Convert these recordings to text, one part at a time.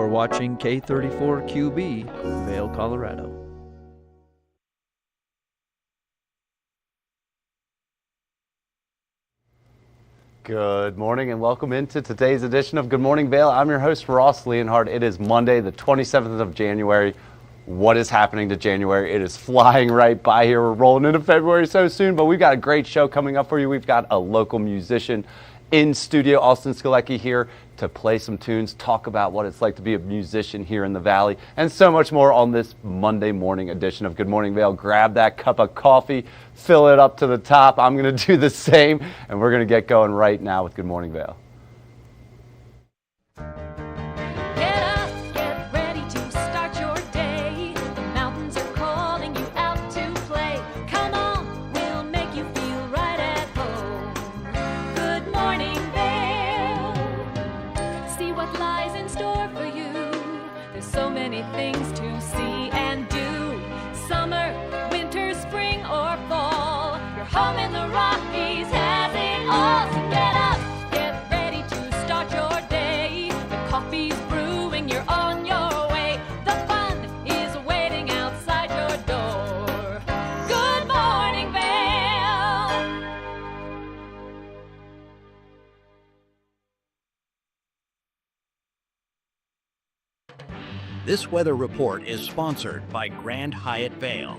You're watching K34QB, Vail, Colorado. Good morning and welcome into today's edition of Good Morning Vail. I'm your host, Ross Leonhardt. It is Monday, the 27th of January. What is happening to January? It is flying right by here. We're rolling into February so soon, but we've got a great show coming up for you. We've got a local musician in studio, Austin Skalecki, here to play some tunes, talk about what it's like to be a musician here in the Valley, and so much more on this Monday morning edition of Good Morning Vail. Grab that cup of coffee, fill it up to the top. I'm going to do the same, and we're going to get going right now with Good Morning Vail. Things to see and do. Summer, winter, spring, or fall. Your home in the Rockies has it all. So get up, get ready to start your day. The coffee's brewing, you're on your way. The fun is waiting outside your door. Good morning, Vail. This weather report is sponsored by Grand Hyatt Vail.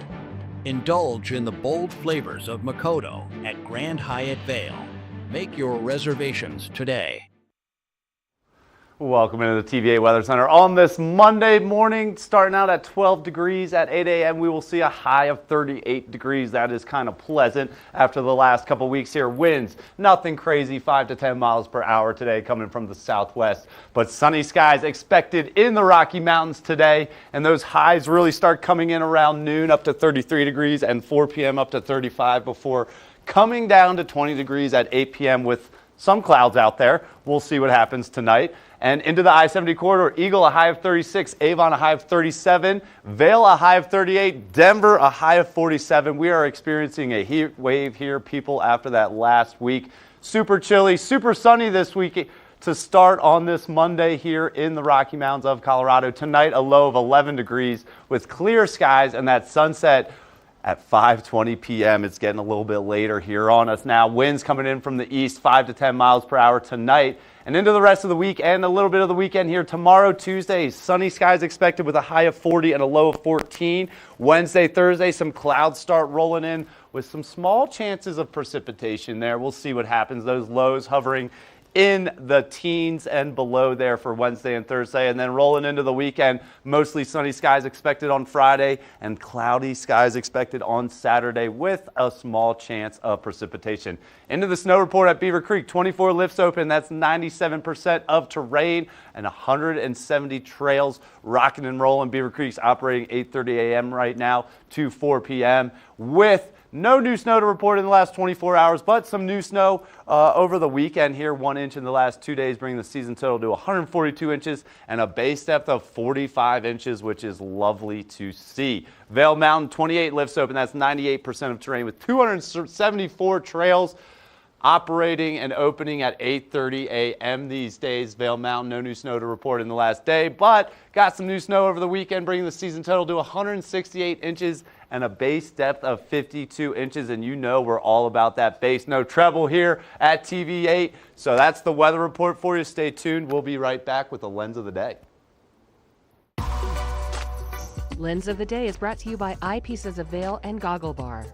Indulge in the bold flavors of Makoto at Grand Hyatt Vail. Make your reservations today. Welcome into the TVA Weather Center on this Monday morning, starting out at 12 degrees at 8 a.m. We will see a high of 38 degrees. That is kind of pleasant after the last couple weeks here. Winds, nothing crazy, 5 to 10 miles per hour today coming from the southwest. But sunny skies expected in the Rocky Mountains today. And those highs really start coming in around noon up to 33 degrees and 4 p.m. up to 35 before coming down to 20 degrees at 8 p.m. with some clouds out there. We'll see what happens tonight. And into the I-70 corridor, Eagle a high of 36, Avon a high of 37, Vail a high of 38, Denver a high of 47. We are experiencing a heat wave here, people, after that last week. Super chilly, super sunny this week to start on this Monday here in the Rocky Mountains of Colorado. Tonight, a low of 11 degrees with clear skies and that sunset at 5:20 p.m. It's getting a little bit later here on us now. Winds coming in from the east, 5 to 10 miles per hour tonight. And into the rest of the week and a little bit of the weekend here. Tomorrow, Tuesday, sunny skies expected with a high of 40 and a low of 14. Wednesday, Thursday, some clouds start rolling in with some small chances of precipitation there. We'll see what happens. Those lows hovering in the teens and below there for Wednesday and Thursday, and then rolling into the weekend, mostly sunny skies expected on Friday and cloudy skies expected on Saturday with a small chance of precipitation. Into the snow report at Beaver Creek, 24 lifts open, that's 97% of terrain and 170 trails rocking and rolling. Beaver Creek's operating 8:30 a.m. right now to 4 p.m. with no new snow to report in the last 24 hours, but some new snow over the weekend here. 1 inch in the last 2 days, bringing the season total to 142 inches and a base depth of 45 inches, which is lovely to see. Vail Mountain, 28 lifts open. That's 98% of terrain with 274 trails operating and opening at 8:30 a.m. these days. Vail Mountain, no new snow to report in the last day, but got some new snow over the weekend, bringing the season total to 168 inches and a base depth of 52 inches. And you know we're all about that bass. No treble here at TV8. So that's the weather report for you. Stay tuned. We'll be right back with the Lens of the Day. Lens of the Day is brought to you by Eyepieces of Vail and Goggle Bar.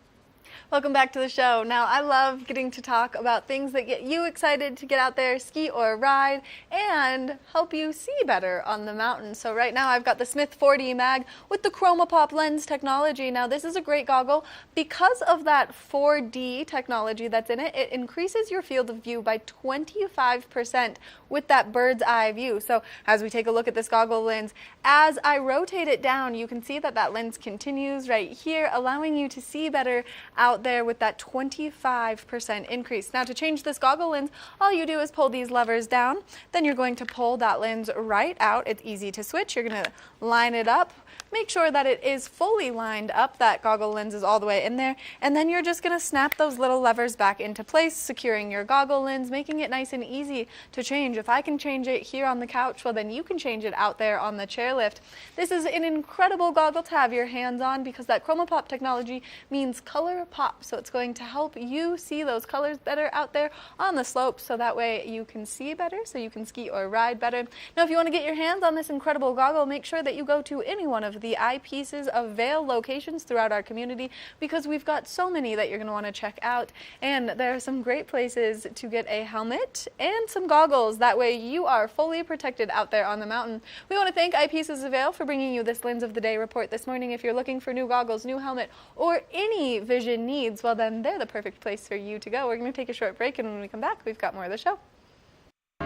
Welcome back to the show. Now, I love getting to talk about things that get you excited to get out there, ski or ride, and help you see better on the mountain. So right now I've got the Smith 4D Mag with the ChromaPop lens technology. Now, this is a great goggle. Because of that 4D technology that's in it, it increases your field of view by 25% with that bird's eye view. So as we take a look at this goggle lens, as I rotate it down, you can see that that lens continues right here, allowing you to see better out there with that 25% increase. Now, to change this goggle lens, all you do is pull these levers down. Then you're going to pull that lens right out. It's easy to switch. You're going to line it up make sure that it is fully lined up, that goggle lens is all the way in there, and then you're just going to snap those little levers back into place, securing your goggle lens, making it nice and easy to change. If I can change it here on the couch, well then you can change it out there on the chairlift. This is an incredible goggle to have your hands on because that ChromaPop technology means color pop, so it's going to help you see those colors better out there on the slopes, so that way you can see better, so you can ski or ride better. Now if you want to get your hands on this incredible goggle, make sure that you go to any one of the Eyepieces of Vail locations throughout our community because we've got so many that you're going to want to check out, and there are some great places to get a helmet and some goggles. That way you are fully protected out there on the mountain. We want to thank Eyepieces of Vail for bringing you this Lens of the Day report this morning. If you're looking for new goggles, new helmet, or any vision needs, well then they're the perfect place for you to go. We're going to take a short break, and when we come back, we've got more of the show.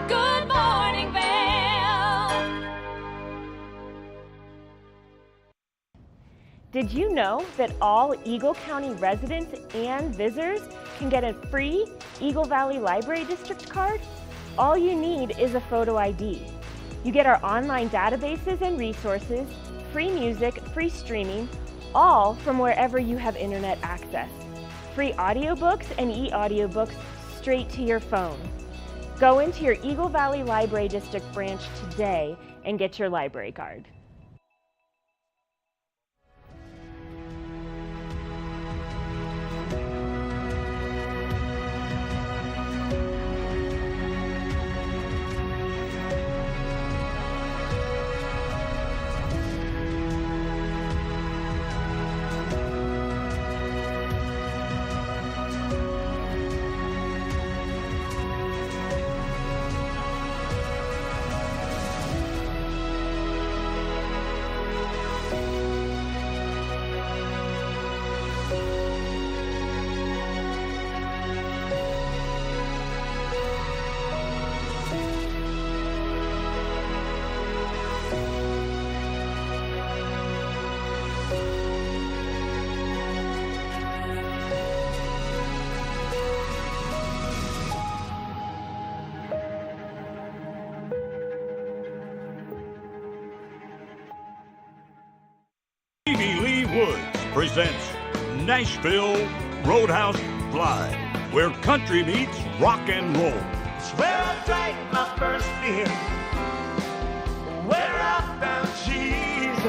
Good morning, Vail. Did you know that all Eagle County residents and visitors can get a free Eagle Valley Library District card? All you need is a photo ID. You get our online databases and resources, free music, free streaming, all from wherever you have internet access. Free audiobooks and e-audiobooks straight to your phone. Go into your Eagle Valley Library District branch today and get your library card. Presents Nashville Roadhouse Live, where country meets rock and roll. It's where I drank my first beer, where I found Jesus,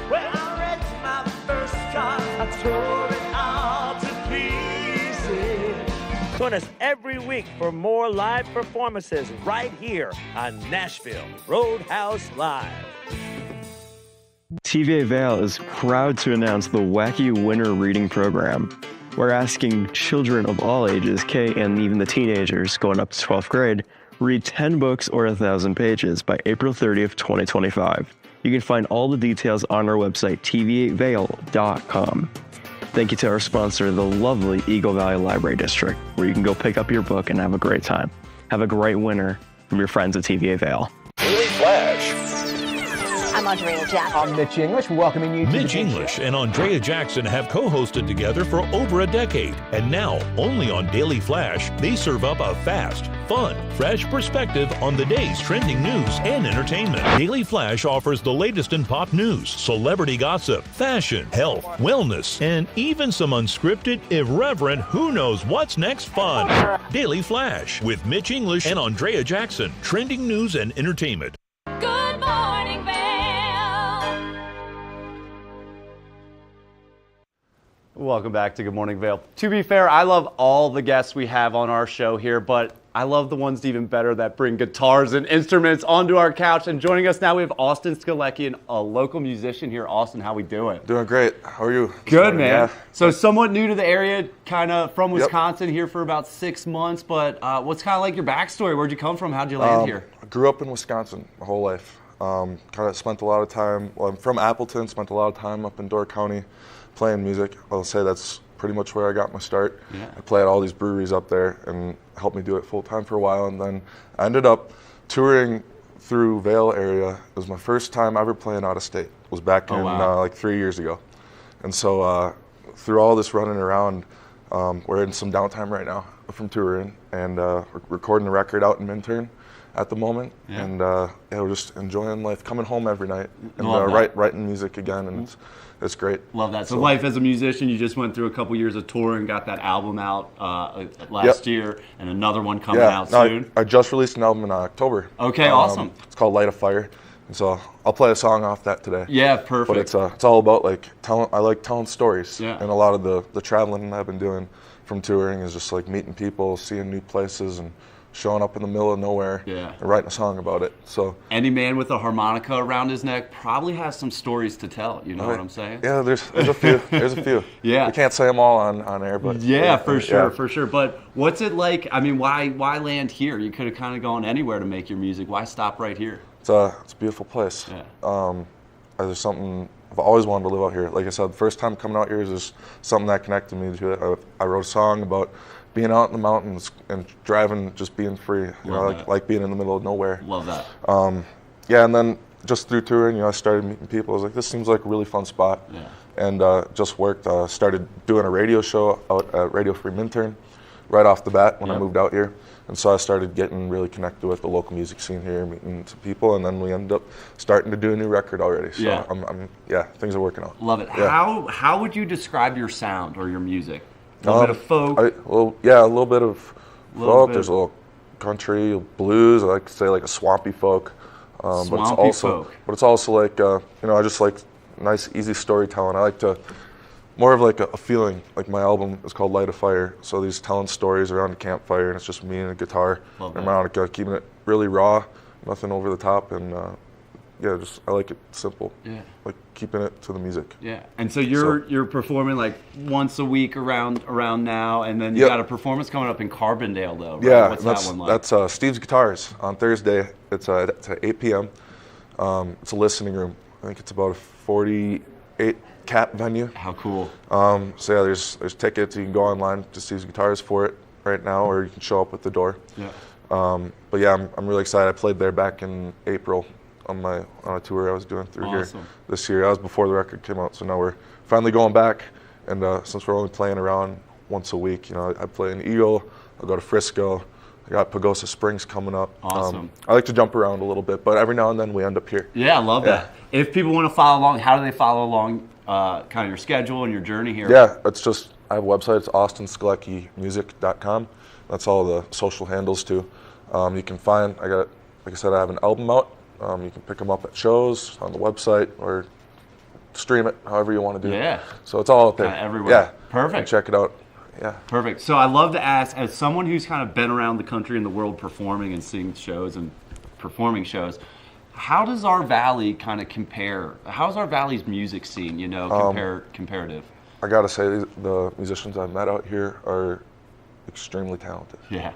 where I wrecked my first car, I tore it all to pieces. Join us every week for more live performances right here on Nashville Roadhouse Live. TVA Vail is proud to announce the Wacky Winter Reading Program. We're asking children of all ages, K and even the teenagers going up to 12th grade, read 10 books or 1,000 pages by April 30th, 2025. You can find all the details on our website, tva8vail.com. Thank you to our sponsor, the lovely Eagle Valley Library District, where you can go pick up your book and have a great time. Have a great winter from your friends at TVA Vail. Daily Flash. I'm Andrea Jackson. I'm Mitch English, welcoming you to Mitch English and Andrea Jackson have co-hosted together for over a decade. And now, only on Daily Flash, they serve up a fast, fun, fresh perspective on the day's trending news and entertainment. Daily Flash offers the latest in pop news, celebrity gossip, fashion, health, wellness, and even some unscripted, irreverent, who knows what's next fun. Daily Flash with Mitch English and Andrea Jackson. Trending news and entertainment. Good morning, Vail. Welcome back to Good Morning Vail. To be fair, I love all the guests we have on our show here, but I love the ones even better that bring guitars and instruments onto our couch. And joining us now, we have Austin Skalecki, a local musician here. Austin, how we doing? Doing great. How are you? Good, man. Yeah. So somewhat new to the area, kind of from Wisconsin, here for about 6 months. But what's kind of like your backstory? Where'd you come from? How'd you land here? I grew up in Wisconsin my whole life. Kind of spent a lot of time, well, I'm from Appleton, spent a lot of time up in Door County playing music. I'll say that's pretty much where I got my start. Yeah. I played at all these breweries up there and helped me do it full time for a while. And then I ended up touring through Vail area. It was my first time ever playing out of state. It was back in like 3 years ago. And so through all this running around, We're in some downtime right now from touring, and we're recording the record out in Minturn at the moment. Yeah. And we're just enjoying life, coming home every night, and Love that. writing music again, and it's great. Love that. So life as a musician, you just went through a couple years of touring, got that album out last year, and another one coming out soon. I just released an album in October. Okay, awesome. It's called Light a Fire, and so I'll play a song off that today. Yeah, perfect. But it's all about like I like telling stories. Yeah. And a lot of the traveling I've been doing from touring is just like meeting people, seeing new places, and showing up in the middle of nowhere and writing a song about it. So any man with a harmonica around his neck probably has some stories to tell. You know what I'm saying? Yeah, there's a few. There's a few. Yeah. We can't say them all on air, but for sure. But what's it like? I mean, why land here? You could have kind of gone anywhere to make your music. Why stop right here? It's a beautiful place. Yeah. There's something I've always wanted to live out here. Like I said, the first time coming out here is just something that connected me to it. I wrote a song about being out in the mountains and driving, just being free. You know, like being in the middle of nowhere. Love that. And then just through touring, I started meeting people. I was like, this seems like a really fun spot. Yeah. And just worked. Started doing a radio show out at Radio Free Minturn right off the bat when I moved out here. And so I started getting really connected with the local music scene here, meeting some people, and then we ended up starting to do a new record already. So things are working out. Love it. Yeah. How would you describe your sound or your music? A little bit of folk. A little bit of folk. There's a little country, blues. I like to say like a swampy folk. Swampy folk. But it's also like I just like nice, easy storytelling. I like to more of like a feeling. Like my album is called Light a Fire, so these telling stories around a campfire, and it's just me and a guitar and a harmonica, keeping it really raw, nothing over the top, and I like it simple. Yeah. Like keeping it to the music. Yeah. And so you're performing like once a week around now, and then you got a performance coming up in Carbondale though, right? Yeah. What's that one like? That's Steve's Guitars on Thursday. It's at 8 p.m. It's a listening room. I think it's about a 48 cap venue. How cool. There's tickets. You can go online to Steve's Guitars for it right now, or you can show up at the door. Yeah. I'm really excited. I played there back in April on a tour I was doing through here this year. That was before the record came out, so now we're finally going back. And since we're only playing around once a week, I play in Eagle. I'll go to Frisco. I got Pagosa Springs coming up. Awesome. I like to jump around a little bit, but every now and then we end up here. Yeah, I love that. If people want to follow along, how do they follow along kind of your schedule and your journey here? Yeah, it's just, I have a website. It's austinskaleckimusic.com. That's all the social handles too. You can find, like I said, I have an album out. You can pick them up at shows, on the website, or stream it, however you want to do it. Yeah. So it's all out there. Everywhere. Yeah. Perfect. Check it out. Yeah. Perfect. So I love to ask, as someone who's kind of been around the country and the world performing and seeing shows and performing shows, how does our valley kind of compare? How's our valley's music scene, comparative? I got to say, the musicians I've met out here are extremely talented. Yeah.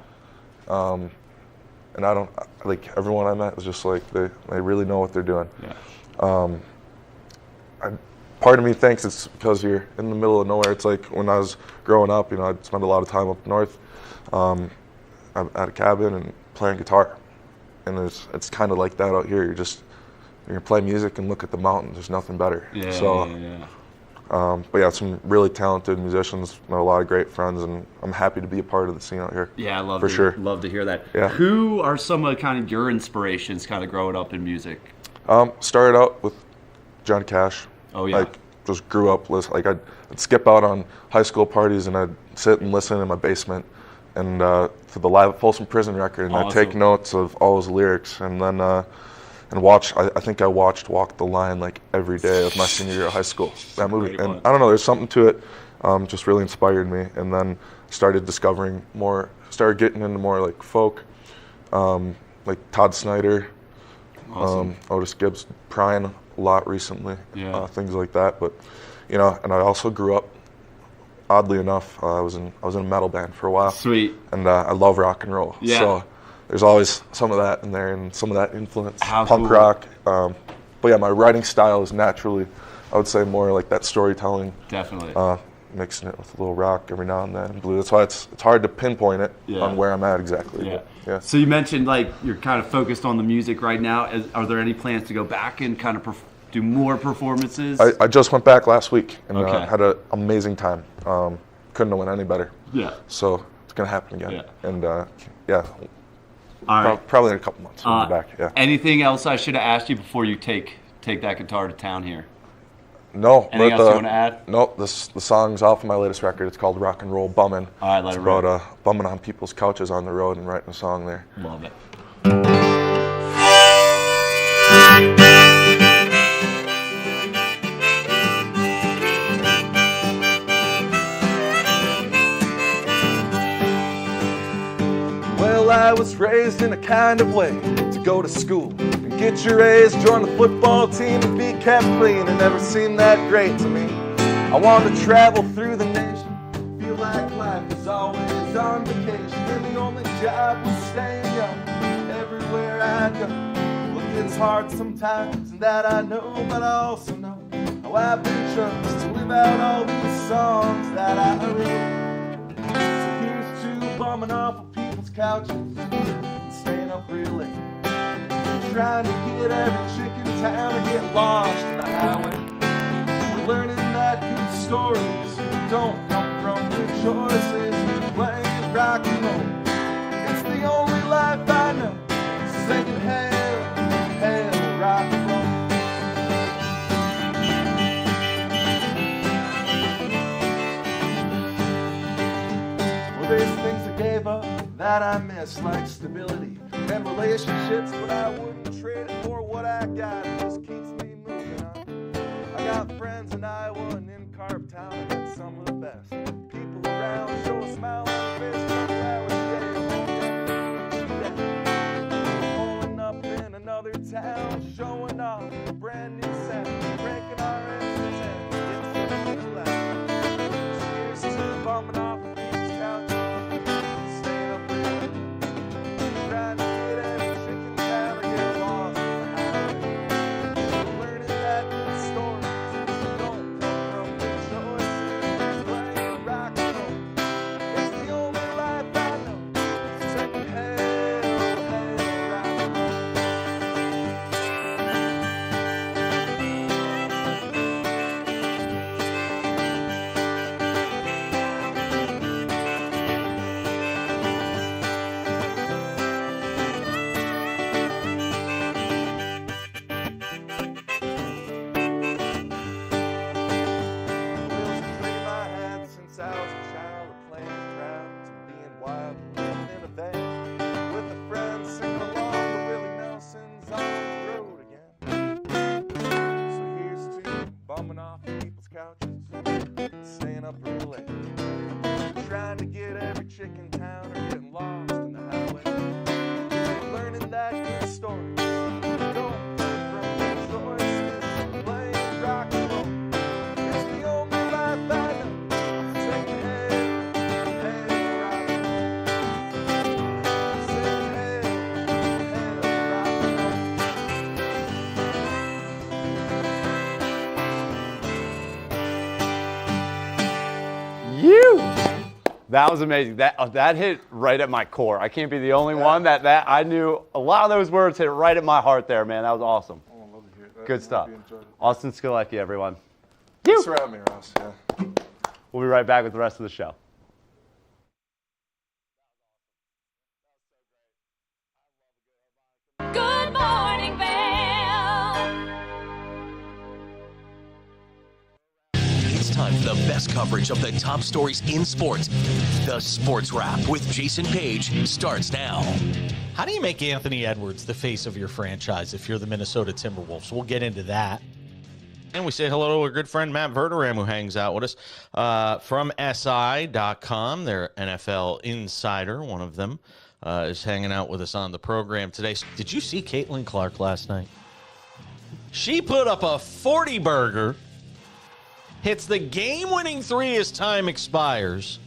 And I don't, like, everyone I met was just like, they really know what they're doing. Yeah. Part of me thinks it's because you're in the middle of nowhere. It's like when I was growing up, I'd spend a lot of time up north at a cabin and playing guitar. And it's kind of like that out here. You're going to play music and look at the mountains. There's nothing better. Yeah, some really talented musicians, a lot of great friends, and I'm happy to be a part of the scene out here. Yeah, I love to hear that. Yeah. Who are some of kind of your inspirations kind of growing up in music? Started out with Johnny Cash. Oh yeah. Like, just grew up I'd skip out on high school parties and I'd sit and listen in my basement and to the live Folsom Prison record, and I'd take notes of all his lyrics, and then and watch. I think I watched Walk the Line like every day of my senior year of high school. That movie, and I don't know, there's something to it. Just really inspired me, and then started discovering more. Started getting into more like folk, like Todd Snyder, Otis Gibbs, Prine a lot recently, things like that. But and I also grew up. Oddly enough, I was in a metal band for a while. Sweet. And I love rock and roll. Yeah. So there's always some of that in there, and some of that influence. How punk cool. rock. But yeah, my writing style is naturally, I would say, more like that storytelling. Definitely. Mixing it with a little rock every now and then, and blue. That's why it's hard to pinpoint it on where I'm at exactly. Yeah. Yeah. So you mentioned like you're kind of focused on the music right now. Are there any plans to go back and kind of do more performances? I just went back last week and had an amazing time. couldn't have went any better. Yeah. So it's going to happen again. Yeah. And All right. probably in a couple months we'll be back. Yeah. Anything else I should have asked you before you take that guitar to town here? No. Anything else you want to add? No. The song's off of my latest record. It's called Rock and Roll Bummin'. All right, let it's it rip. about bumming on people's couches on the road and writing a song there. Love it. Well, I was raised in a kind of way to go to school and get your A's, join the football team and be kept clean. It never seemed that great to me. I wanted to travel through the nation, feel like life was always on vacation, and the only job was staying young everywhere I go. Look, it's hard sometimes, and that I know, but I also know how I've been chose to live out all these songs that I wrote. So here's to bumming off of people's couches and staying up real late, trying to get every chick in town to get lost in the highway. We're learning that good stories don't come from good choices. Playing rock and roll, it's the only life I know. Singing hail, hail, rock and roll. Well, there's things I gave up that I miss, like stability and relationships, but I wouldn't trade it for what I got. It just keeps me moving on. I got friends in Iowa and in Carptown. I got some of the best people around. Show a smile on their face, couple hours a day. Pulling up in another town, showing off a brand new sound, breaking our engines and it's so loud. Cheers to bumming off of people's couches, staying up late, trying to get every chicken town to get lost in the highway. Learning that good stories don't come from good choices. Playing rock and roll, it's the only life I know. Singing hail, hail, rock and roll. Wheels are tricking my head since I was a child, of playing crowds and being wild, living in a van with a friend, singing along to Willie Nelson's On the Road Again. So here's to bumming off people's couches, staying up real late, trying to get every chick in town or getting lost in the highway. Learning that good story don't come from good choices. Playing rock and roll, it's the only life I know. Singing hail, hail, rock and roll. Singing hail, hail, rock and roll. You. That was amazing. That hit right at my core. I can't be the only one that I knew a lot of those words hit right at my heart there, man. That was awesome. Oh, I love to hear that. Good stuff. Hope you enjoyed it. Austin Skalecki, everyone. Thanks for having me, Ross. Yeah. We'll be right back with the rest of the show. Good morning, Vail. It's time for the best coverage of the top stories in sports. The Sports Wrap with Jason Page starts now. How do you make Anthony Edwards the face of your franchise if you're the Minnesota Timberwolves? We'll get into that. And we say hello to our good friend Matt Verderam, who hangs out with us from SI.com. Their NFL insider, one of them, is hanging out with us on the program today. Did you see Caitlin Clark last night? She put up a 40-burger, hits the game-winning three as time expires.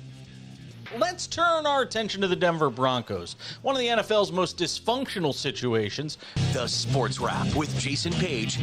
Let's turn our attention to the Denver Broncos, one of the NFL's most dysfunctional situations. The Sports Wrap with Jason Page.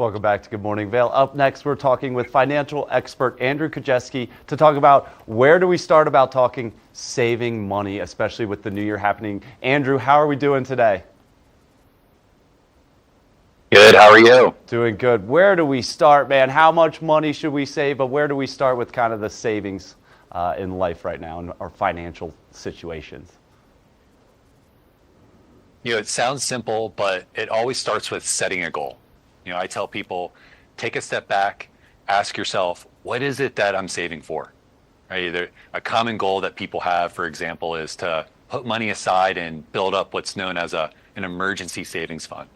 Welcome back to Good Morning Vail. Up next, we're talking with financial expert Andrew Kujeski to talk about where do we start about talking saving money, especially with the new year happening. Andrew, how are we doing today? Good. How are you? Doing good. Where do we start, man? How much money should we save? But where do we start with kind of the savings in life right now and our financial situations? It sounds simple, but it always starts with setting a goal. I tell people, take a step back, ask yourself, what is it that I'm saving for? Right? A common goal that people have, for example, is to put money aside and build up what's known as an emergency savings fund.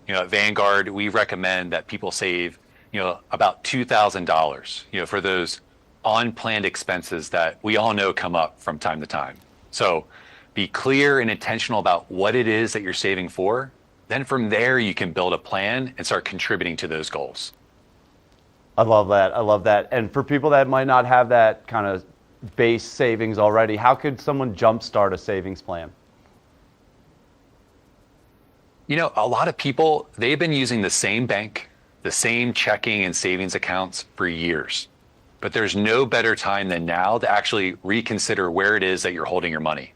At Vanguard, we recommend that people save, about $2,000, for those unplanned expenses that we all know come up from time to time. So be clear and intentional about what it is that you're saving for. Then from there, you can build a plan and start contributing to those goals. I love that. I love that. And for people that might not have that kind of base savings already, how could someone jumpstart a savings plan? A lot of people, they've been using the same bank, the same checking and savings accounts for years. But there's no better time than now to actually reconsider where it is that you're holding your money.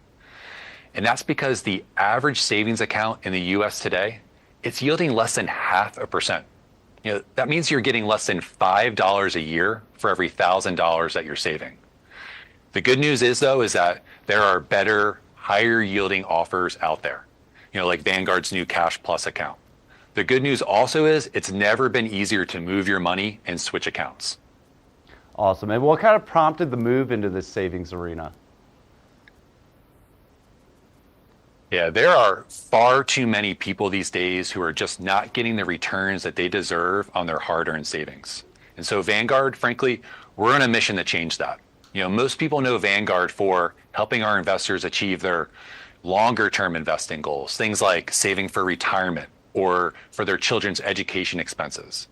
And that's because the average savings account in the US today, it's yielding less than 0.5%. That means you're getting less than $5 a year for every $1,000 that you're saving. The good news is that there are better, higher yielding offers out there, like Vanguard's new Cash Plus account. The good news also is it's never been easier to move your money and switch accounts. Awesome. And what kind of prompted the move into this savings arena? Yeah, there are far too many people these days who are just not getting the returns that they deserve on their hard-earned savings. And so Vanguard, frankly, we're on a mission to change that. Most people know Vanguard for helping our investors achieve their longer-term investing goals, things like saving for retirement or for their children's education expenses.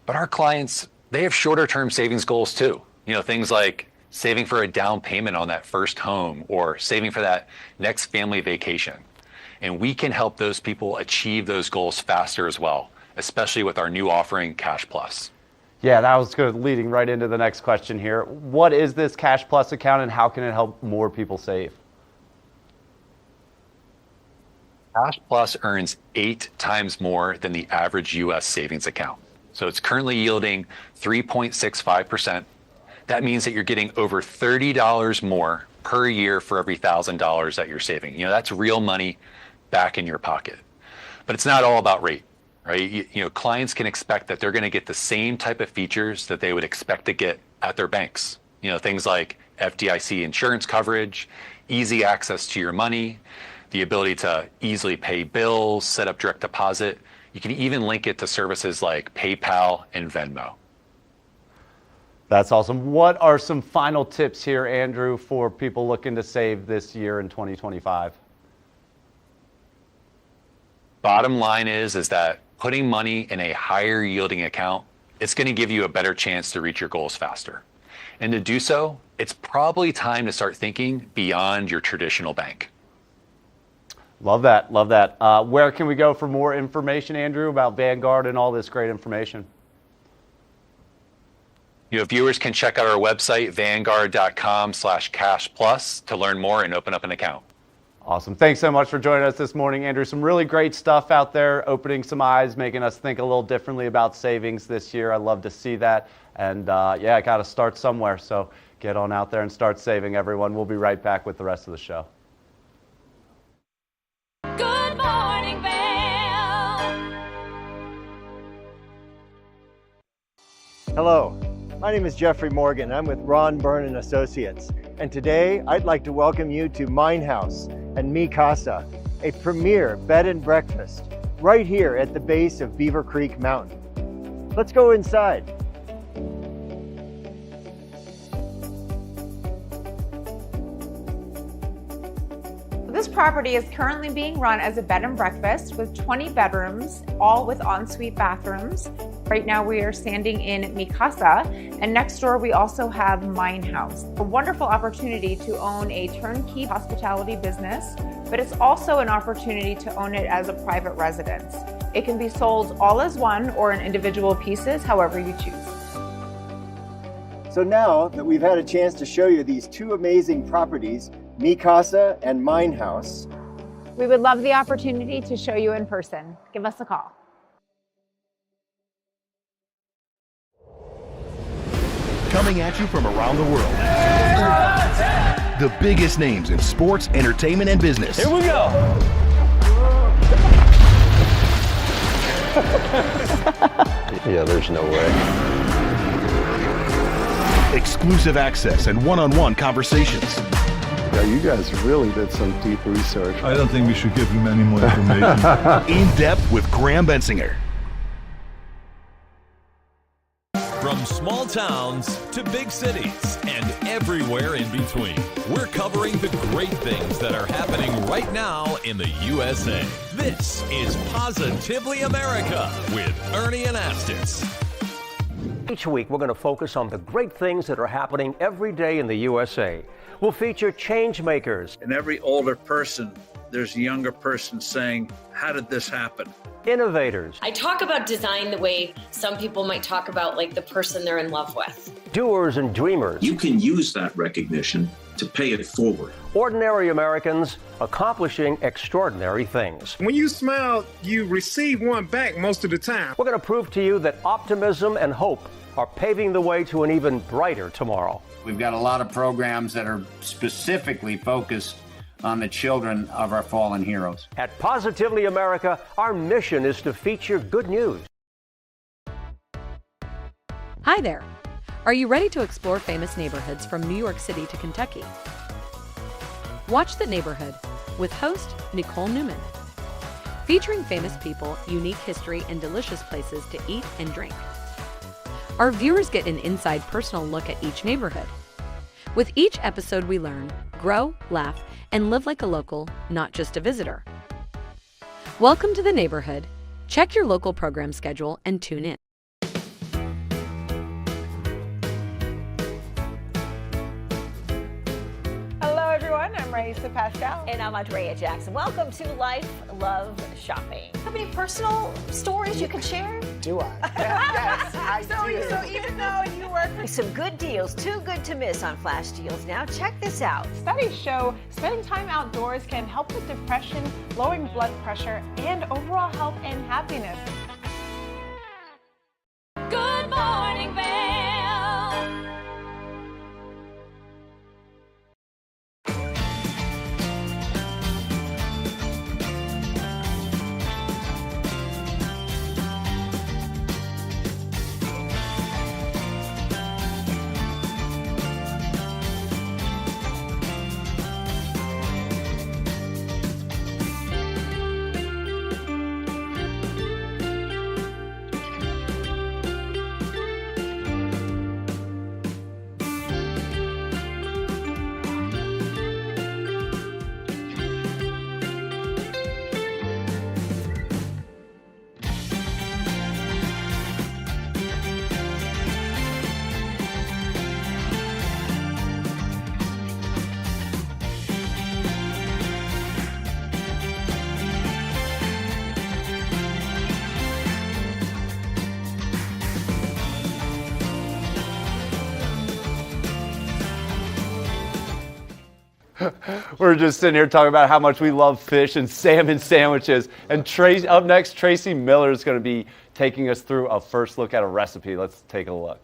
But our clients, they have shorter-term savings goals too. Things like saving for a down payment on that first home or saving for that next family vacation. And we can help those people achieve those goals faster as well, especially with our new offering, Cash Plus. Yeah, that was good, leading right into the next question here. What is this Cash Plus account and how can it help more people save? Cash Plus earns 8 times more than the average US savings account. So it's currently yielding 3.65%. That means that you're getting over $30 more per year for every $1,000 that you're saving. That's real money back in your pocket. But it's not all about rate, right? Clients can expect that they're going to get the same type of features that they would expect to get at their banks. Things like FDIC insurance coverage, easy access to your money, the ability to easily pay bills, set up direct deposit. You can even link it to services like PayPal and Venmo. That's awesome. What are some final tips here, Andrew, for people looking to save this year in 2025? Bottom line is that putting money in a higher yielding account, it's going to give you a better chance to reach your goals faster. And to do so, it's probably time to start thinking beyond your traditional bank. Love that. Love that. Where can we go for more information, Andrew, about Vanguard and all this great information? Viewers can check out our website, vanguard.com/cash plus, to learn more and open up an account. Awesome. Thanks so much for joining us this morning, Andrew. Some really great stuff out there, opening some eyes, making us think a little differently about savings this year. I love to see that. And I got to start somewhere. So get on out there and start saving, everyone. We'll be right back with the rest of the show. Good morning, Vail. Hello. My name is Jeffrey Morgan. I'm with Ron Byrne & Associates. And today I'd like to welcome you to Mine House and Mi Casa, a premier bed and breakfast right here at the base of Beaver Creek Mountain. Let's go inside. This property is currently being run as a bed and breakfast with 20 bedrooms, all with ensuite bathrooms. Right now we are standing in Mi Casa, and next door we also have Mine House. A wonderful opportunity to own a turnkey hospitality business, but it's also an opportunity to own it as a private residence. It can be sold all as one or in individual pieces, however you choose. So now that we've had a chance to show you these two amazing properties, Mi Casa and Mine House, we would love the opportunity to show you in person. Give us a call. Coming at you from around the world. The biggest names in sports, entertainment, and business. Here we go. Yeah, there's no way. Exclusive access and one-on-one conversations. Yeah, you guys really did some deep research. I don't think we should give him any more information. In depth with Graham Bensinger. From small towns to big cities and everywhere in between, we're covering the great things that are happening right now in the USA. This is Positively America with Ernie Anastas. Each week, we're going to focus on the great things that are happening every day in the USA. We'll feature change makers. In every older person, there's a younger person saying, how did this happen? Innovators. I talk about design the way some people might talk about like the person they're in love with. Doers and dreamers. You can use that recognition to pay it forward. Ordinary Americans accomplishing extraordinary things. When you smile, you receive one back most of the time. We're going to prove to you that optimism and hope are paving the way to an even brighter tomorrow. We've got a lot of programs that are specifically focused on the children of our fallen heroes. At Positively America, our mission is to feature good news. Hi there. Are you ready to explore famous neighborhoods from New York City to Kentucky? Watch The Neighborhood with host Nicole Newman. Featuring famous people, unique history, and delicious places to eat and drink. Our viewers get an inside personal look at each neighborhood. With each episode we learn, grow, laugh, and live like a local, not just a visitor. Welcome to The Neighborhood. Check your local program schedule and tune in. Hello, everyone. I'm Raisa Pascal. And I'm Andrea Jackson. Welcome to Life, Love, Shopping. Have any personal stories you can share? Do I? Yes, I do. So even though you work for some good deals, too good to miss on flash deals. Now check this out. Studies show spending time outdoors can help with depression, lowering blood pressure, and overall health and happiness. Good morning, Vail. We're just sitting here talking about how much we love fish and salmon sandwiches. And up next, Tracy Miller is going to be taking us through a first look at a recipe. Let's take a look.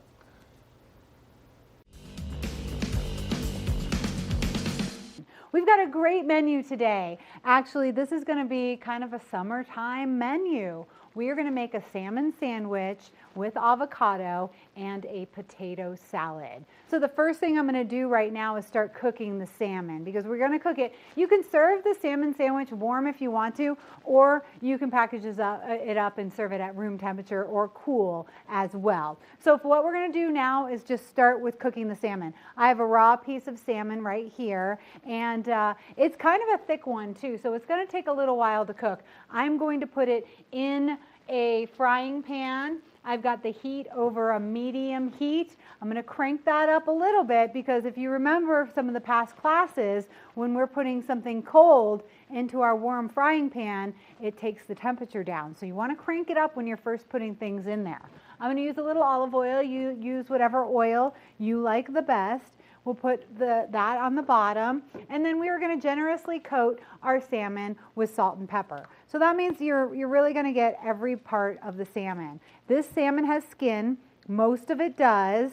We've got a great menu today. Actually, this is going to be kind of a summertime menu. We are going to make a salmon sandwich with avocado and a potato salad. So the first thing I'm going to do right now is start cooking the salmon, because we're going to cook it. You can serve the salmon sandwich warm if you want to, or you can package it up and serve it at room temperature or cool as well. So what we're going to do now is just start with cooking the salmon. I have a raw piece of salmon right here, and it's kind of a thick one too, so it's going to take a little while to cook. I'm going to put it in a frying pan. I've got the heat over a medium heat. I'm going to crank that up a little bit because if you remember some of the past classes, when we're putting something cold into our warm frying pan, it takes the temperature down. So you want to crank it up when you're first putting things in there. I'm going to use a little olive oil. You use whatever oil you like the best. We'll put that on the bottom, and then we are going to generously coat our salmon with salt and pepper. So that means you're really going to get every part of the salmon. This salmon has skin. Most of it does.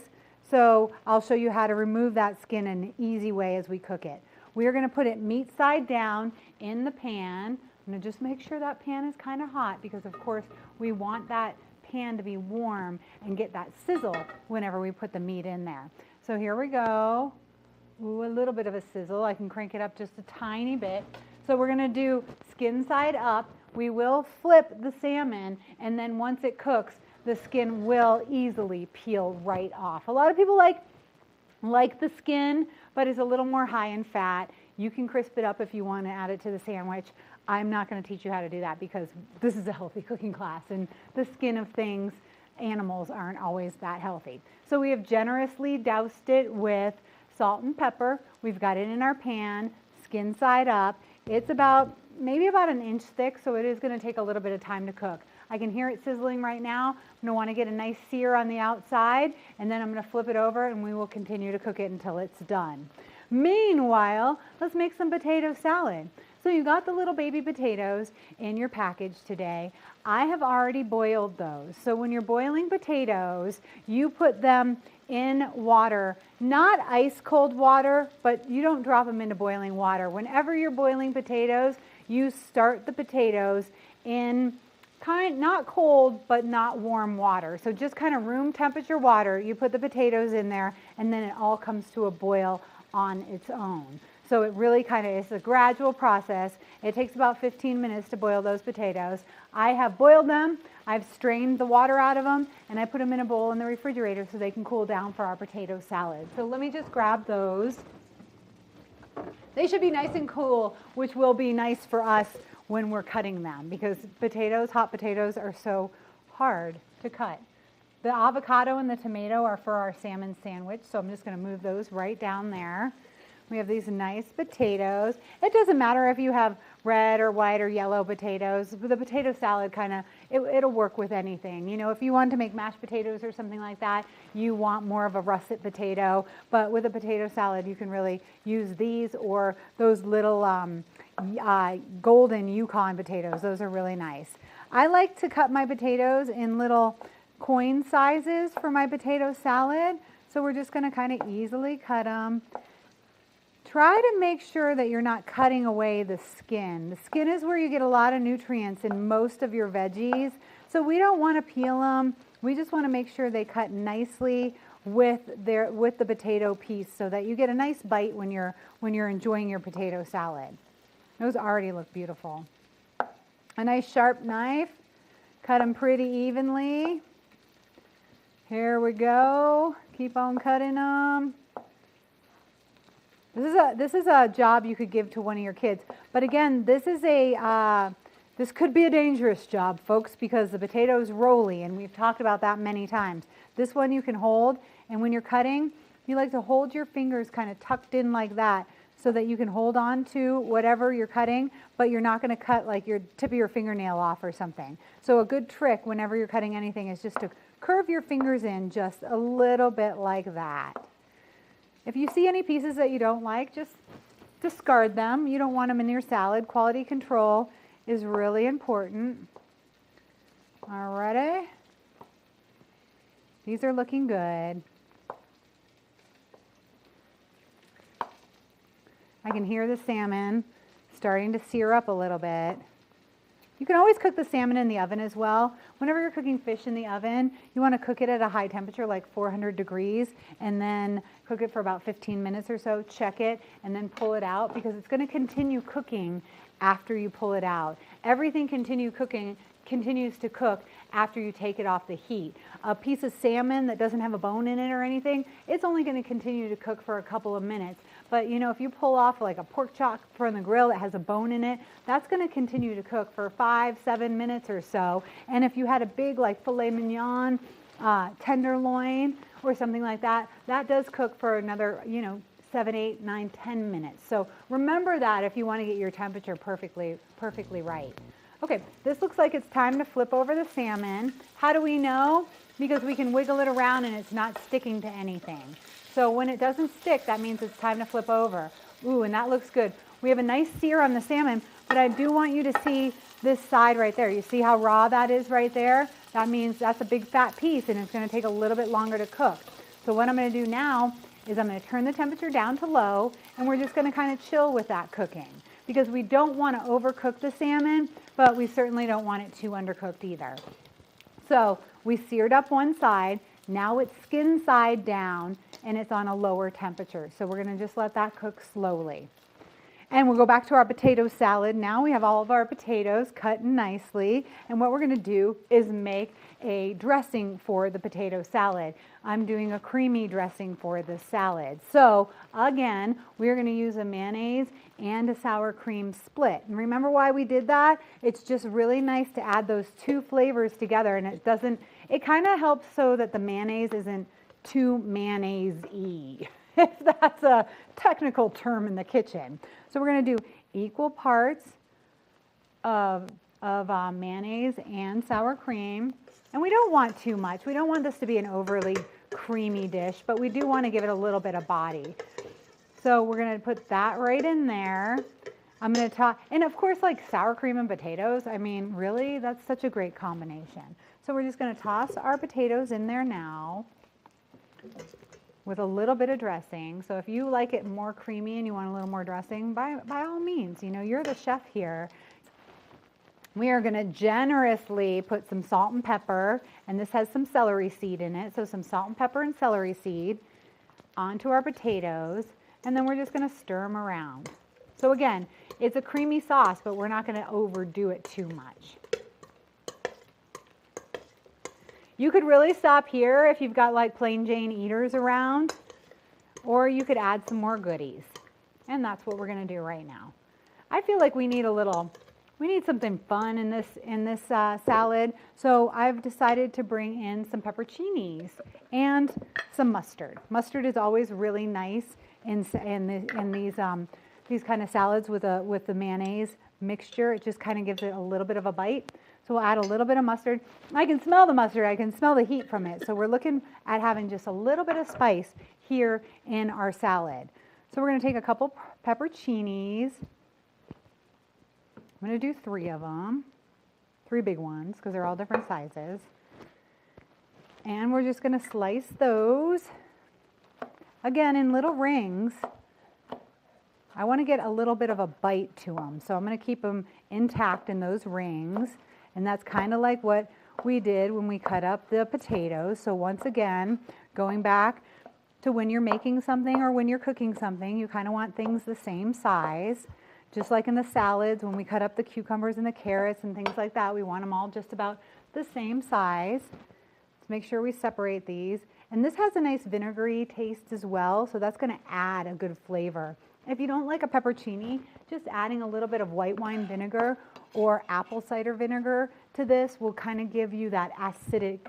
So I'll show you how to remove that skin in an easy way as we cook it. We are going to put it meat side down in the pan. I'm going to just make sure that pan is kind of hot because, of course, we want that pan to be warm and get that sizzle whenever we put the meat in there. So here we go. Ooh, a little bit of a sizzle. I can crank it up just a tiny bit. So we're going to do skin side up. We will flip the salmon, and then once it cooks, the skin will easily peel right off. A lot of people like the skin, but it's a little more high in fat. You can crisp it up if you want to add it to the sandwich. I'm not going to teach you how to do that because this is a healthy cooking class, and the skin of things, animals, aren't always that healthy. So we have generously doused it with salt and pepper. We've got it in our pan, skin side up. It's maybe about an inch thick, so it is going to take a little bit of time to cook. I can hear it sizzling right now. I'm going to want to get a nice sear on the outside, and then I'm going to flip it over, and we will continue to cook it until it's done. Meanwhile, let's make some potato salad. So you got the little baby potatoes in your package today. I have already boiled those. So when you're boiling potatoes, you put them in water, not ice cold water, but you don't drop them into boiling water. Whenever you're boiling potatoes, you start the potatoes in not cold, but not warm water. So just kind of room temperature water. You put the potatoes in there, and then it all comes to a boil on its own. So it really it's a gradual process. It takes about 15 minutes to boil those potatoes. I have boiled them, I've strained the water out of them, and I put them in a bowl in the refrigerator so they can cool down for our potato salad. So let me just grab those. They should be nice and cool, which will be nice for us when we're cutting them because hot potatoes are so hard to cut. The avocado and the tomato are for our salmon sandwich, so I'm just going to move those right down there. We have these nice potatoes. It doesn't matter if you have red or white or yellow potatoes. The potato salad it'll work with anything. You know, if you want to make mashed potatoes or something like that, you want more of a russet potato. But with a potato salad, you can really use these or those little golden Yukon potatoes. Those are really nice. I like to cut my potatoes in little coin sizes for my potato salad. So we're just going to kind of easily cut them. Try to make sure that you're not cutting away the skin. The skin is where you get a lot of nutrients in most of your veggies. So we don't want to peel them. We just want to make sure they cut nicely with the potato piece so that you get a nice bite when you're enjoying your potato salad. Those already look beautiful. A nice sharp knife. Cut them pretty evenly. Here we go. Keep on cutting them. This is a job you could give to one of your kids. But again, this could be a dangerous job, folks, because the potato is rolly, and we've talked about that many times. This one you can hold, and when you're cutting, you like to hold your fingers kind of tucked in like that so that you can hold on to whatever you're cutting, but you're not going to cut like your tip of your fingernail off or something. So a good trick whenever you're cutting anything is just to curve your fingers in just a little bit like that. If you see any pieces that you don't like, just discard them. You don't want them in your salad. Quality control is really important. Alrighty. These are looking good. I can hear the salmon starting to sear up a little bit. You can always cook the salmon in the oven as well. Whenever you're cooking fish in the oven, you want to cook it at a high temperature, like 400 degrees, and then cook it for about 15 minutes or so, check it, and then pull it out because it's going to continue cooking after you pull it out. Everything continues to cook after you take it off the heat. A piece of salmon that doesn't have a bone in it or anything, it's only going to continue to cook for a couple of minutes. But you know, if you pull off like a pork chop from the grill that has a bone in it, that's going to continue to cook for 5-7 minutes or so. And if you had a big like filet mignon, tenderloin or something like that, that does cook for another, 7, 8, 9, 10 minutes. So remember that if you want to get your temperature perfectly right. Okay, this looks like it's time to flip over the salmon. How do we know? Because we can wiggle it around and it's not sticking to anything. So when it doesn't stick, that means it's time to flip over. Ooh, and that looks good. We have a nice sear on the salmon, but I do want you to see this side right there. You see how raw that is right there? That means that's a big fat piece and it's going to take a little bit longer to cook. So what I'm going to do now is I'm going to turn the temperature down to low, and we're just going to kind of chill with that cooking, because we don't want to overcook the salmon, but we certainly don't want it too undercooked either. So we seared up one side. Now it's skin side down and it's on a lower temperature. So we're going to just let that cook slowly. And we'll go back to our potato salad. Now we have all of our potatoes cut nicely. And what we're going to do is make a dressing for the potato salad. I'm doing a creamy dressing for the salad. So again, we're going to use a mayonnaise and a sour cream split. And remember why we did that? It's just really nice to add those two flavors together, and it kind of helps so that the mayonnaise isn't too mayonnaise-y, if that's a technical term in the kitchen. So we're going to do equal parts of mayonnaise and sour cream. And we don't want too much. We don't want this to be an overly creamy dish, but we do want to give it a little bit of body. So we're going to put that right in there. I'm going to toss, and of course, like sour cream and potatoes, I mean, really, that's such a great combination. So we're just going to toss our potatoes in there now with a little bit of dressing. So if you like it more creamy and you want a little more dressing, by all means, you're the chef here. We are going to generously put some salt and pepper, and this has some celery seed in it, so some salt and pepper and celery seed onto our potatoes, and then we're just going to stir them around. So again, it's a creamy sauce, but we're not going to overdo it too much. You could really stop here if you've got like plain Jane eaters around, or you could add some more goodies. And that's what we're going to do right now. I feel like we need something fun in this salad. So I've decided to bring in some pepperoncinis and some mustard. Mustard is always really nice in these kind of salads with the mayonnaise mixture. It just kind of gives it a little bit of a bite. So we'll add a little bit of mustard. I can smell the mustard. I can smell the heat from it. So we're looking at having just a little bit of spice here in our salad. So we're going to take a couple pepperoncinis. I'm going to do 3 of them, 3 big ones, because they're all different sizes. And we're just going to slice those, again, in little rings. I want to get a little bit of a bite to them, so I'm going to keep them intact in those rings. And that's kind of like what we did when we cut up the potatoes. So once again, going back to when you're making something or when you're cooking something, you kind of want things the same size. Just like in the salads, when we cut up the cucumbers and the carrots and things like that, we want them all just about the same size. Let's make sure we separate these. And this has a nice vinegary taste as well, so that's going to add a good flavor. If you don't like a pepperoncini, just adding a little bit of white wine vinegar or apple cider vinegar to this will kind of give you that acidic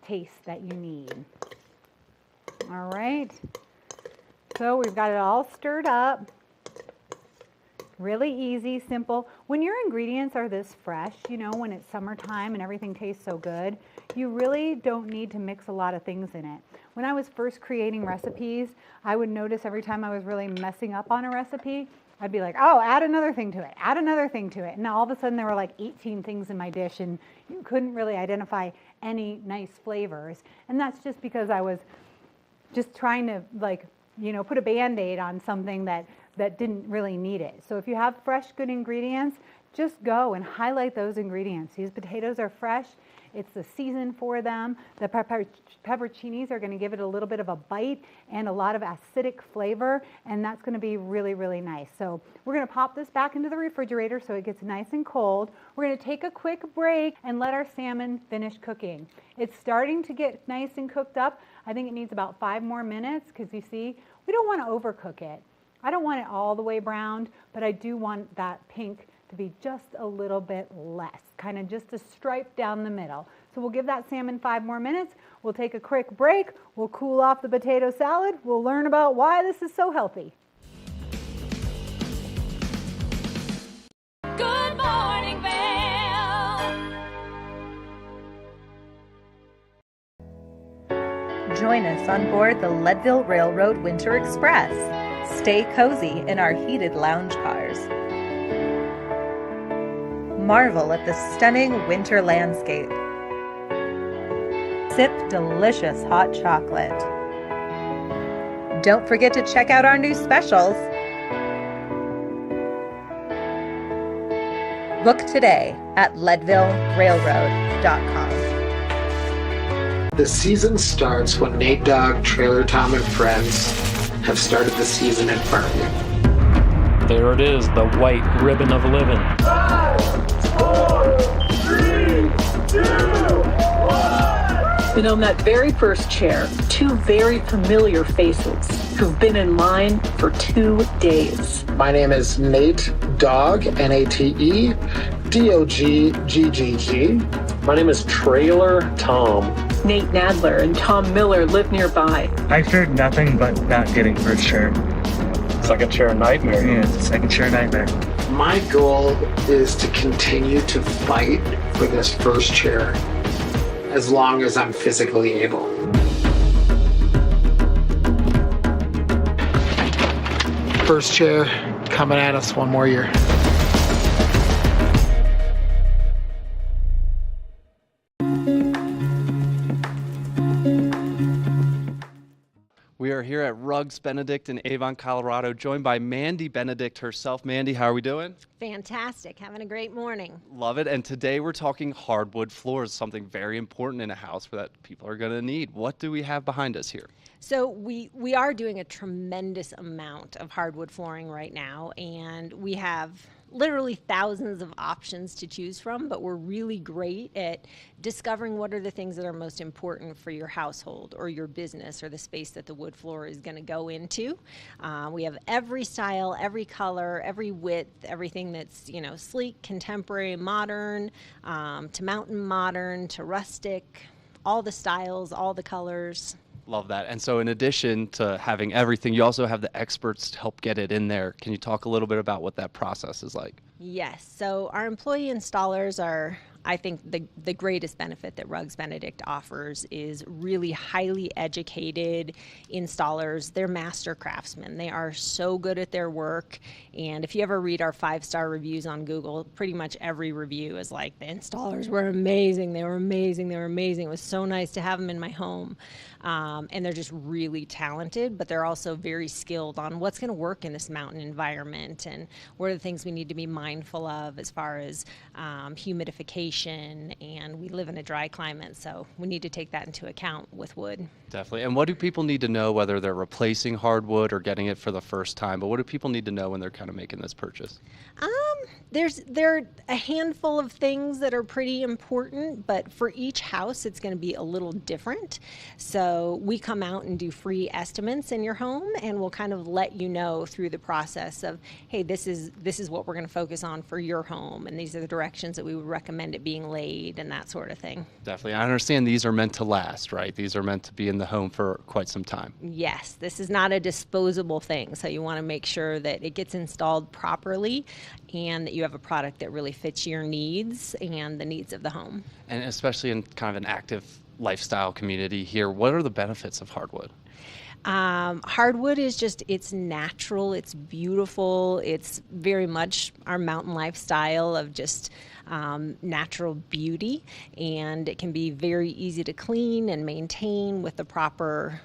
taste that you need. All right, so we've got it all stirred up. Really easy, simple. When your ingredients are this fresh, when it's summertime and everything tastes so good, you really don't need to mix a lot of things in it. When I was first creating recipes, I would notice every time I was really messing up on a recipe, I'd be like, oh, add another thing to it, add another thing to it. And now all of a sudden there were like 18 things in my dish and you couldn't really identify any nice flavors. And that's just because I was just trying to put a Band-Aid on something that didn't really need it. So if you have fresh, good ingredients, just go and highlight those ingredients. These potatoes are fresh. It's the season for them. The pepperoncinis are going to give it a little bit of a bite and a lot of acidic flavor, and that's going to be really, really nice. So we're going to pop this back into the refrigerator so it gets nice and cold. We're going to take a quick break and let our salmon finish cooking. It's starting to get nice and cooked up. I think it needs about 5 more minutes because you see, we don't want to overcook it. I don't want it all the way browned, but I do want that pink to be just a little bit less, kind of just a stripe down the middle. So we'll give that salmon 5 more minutes. We'll take a quick break. We'll cool off the potato salad. We'll learn about why this is so healthy. Good morning, Vail. Join us on board the Leadville Railroad Winter Express. Stay cozy in our heated lounge cars. Marvel at the stunning winter landscape. Sip delicious hot chocolate. Don't forget to check out our new specials. Book today at leadvillerailroad.com. The season starts when Nate Dogg, Trailer Tom, and friends have started the season at Farmview. There it is, the white ribbon of living. 5, 4, 3, 2, 1. And on that very first chair, 2 very familiar faces who've been in line for 2 days. My name is Nate Dogg, Nate Dogggg. My name is Trailer Tom. Nate Nadler and Tom Miller live nearby. I feared nothing but not getting first chair. Second chair nightmare. Yeah, it's a second chair nightmare. My goal is to continue to fight for this first chair as long as I'm physically able. First chair coming at us one more year. We are here at Rugs Benedict in Avon, Colorado, joined by Mandy Benedict herself. Mandy, how are we doing? Fantastic. Having a great morning. Love it. And today we're talking hardwood floors, something very important in a house that people are going to need. What do we have behind us here? So we are doing a tremendous amount of hardwood flooring right now, and we have literally thousands of options to choose from, but we're really great at discovering what are the things that are most important for your household or your business or the space that the wood floor is going to go into. We have every style, every color, every width, everything that's, sleek, contemporary, modern, to mountain modern, to rustic, all the styles, all the colors. Love that. And so in addition to having everything, you also have the experts to help get it in there. Can you talk a little bit about what that process is like? Yes. So our employee installers are, I think, the greatest benefit that Rugs Benedict offers is really highly educated installers. They're master craftsmen. They are so good at their work. And if you ever read our 5-star reviews on Google, pretty much every review is like, the installers were amazing. They were amazing. They were amazing. It was so nice to have them in my home. And they're just really talented, but they're also very skilled on what's going to work in this mountain environment and what are the things we need to be mindful of as far as humidification. And we live in a dry climate, so we need to take that into account with wood. Definitely. And what do people need to know, whether they're replacing hardwood or getting it for the first time? But what do people need to know when they're kind of making this purchase? There are a handful of things that are pretty important, but for each house, it's going to be a little different. So we come out and do free estimates in your home, and we'll kind of let you know through the process of, hey, this is what we're going to focus on for your home, and these are the directions that we would recommend it being laid, and that sort of thing. Definitely. I understand these are meant to last, right? These are meant to be in the home for quite some time. Yes, this is not a disposable thing, so you want to make sure that it gets installed properly and that you have a product that really fits your needs and the needs of the home. And especially in kind of an active lifestyle community here, what are the benefits of hardwood? Hardwood is just, it's natural, it's beautiful, it's very much our mountain lifestyle of just natural beauty, and it can be very easy to clean and maintain with the proper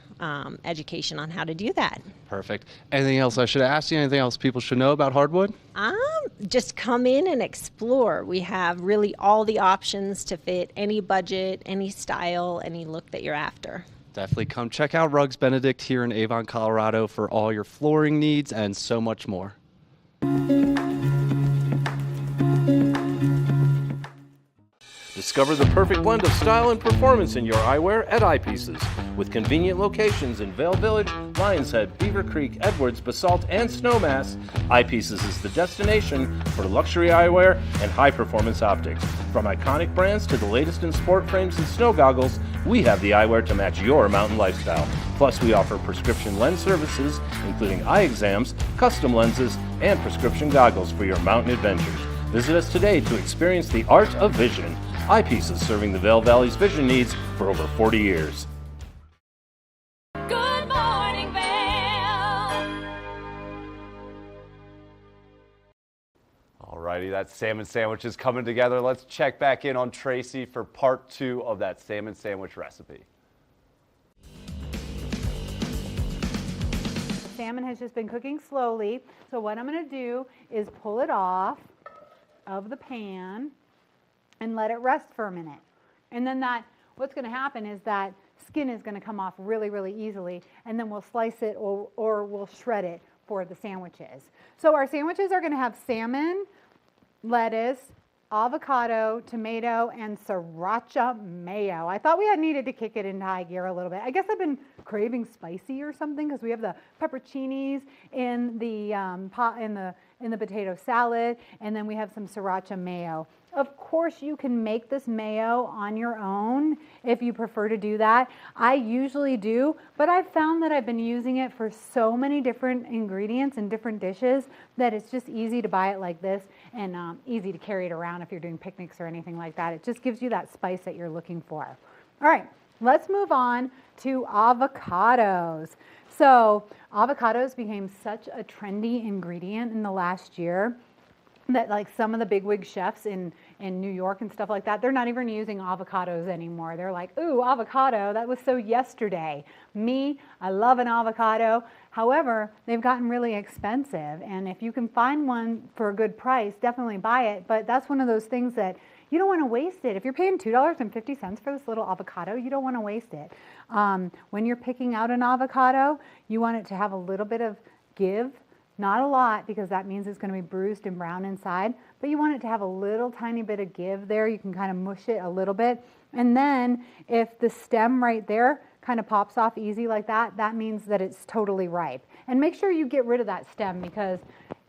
education on how to do that. Perfect. Anything else I should ask you? Anything else people should know about hardwood? Just come in and explore. We have really all the options to fit any budget, any style, any look that you're after. Definitely come check out Rugs Benedict here in Avon, Colorado for all your flooring needs and so much more. Discover the perfect blend of style and performance in your eyewear at Eyepieces. With convenient locations in Vail Village, Lions Head, Beaver Creek, Edwards, Basalt, and Snowmass, Eyepieces is the destination for luxury eyewear and high-performance optics. From iconic brands to the latest in sport frames and snow goggles, we have the eyewear to match your mountain lifestyle. Plus, we offer prescription lens services, including eye exams, custom lenses, and prescription goggles for your mountain adventures. Visit us today to experience the art of vision. Eyepieces, serving the Vail Valley's vision needs for over 40 years. Good morning, Vail. Alrighty, that salmon sandwich is coming together. Let's check back in on Tracy for part 2 of that salmon sandwich recipe. Salmon has just been cooking slowly. So what I'm going to do is pull it off of the pan and let it rest for a minute. And then what's going to happen is that skin is going to come off really, really easily, and then we'll slice it or we'll shred it for the sandwiches. So our sandwiches are going to have salmon, lettuce, avocado, tomato, and sriracha mayo. I thought we had needed to kick it into high gear a little bit. I guess I've been craving spicy or something because we have the pepperoncinis in the pot in the potato salad, and then we have some sriracha mayo. Of course, you can make this mayo on your own if you prefer to do that. I usually do, but I've found that I've been using it for so many different ingredients and different dishes that it's just easy to buy it like this and easy to carry it around if you're doing picnics or anything like that. It just gives you that spice that you're looking for. All right, let's move on to avocados. So avocados became such a trendy ingredient in the last year that like some of the bigwig chefs in New York and stuff like that, they're not even using avocados anymore. They're like, ooh, avocado, that was so yesterday. Me, I love an avocado. However, they've gotten really expensive. And if you can find one for a good price, definitely buy it. But that's one of those things that you don't want to waste it. If you're paying $2.50 for this little avocado, you don't want to waste it. When you're picking out an avocado, you want it to have a little bit of give. Not a lot, because that means it's going to be bruised and brown inside, but you want it to have a little tiny bit of give there. You can kind of mush it a little bit. And then if the stem right there kind of pops off easy like that, that means that it's totally ripe. And make sure you get rid of that stem because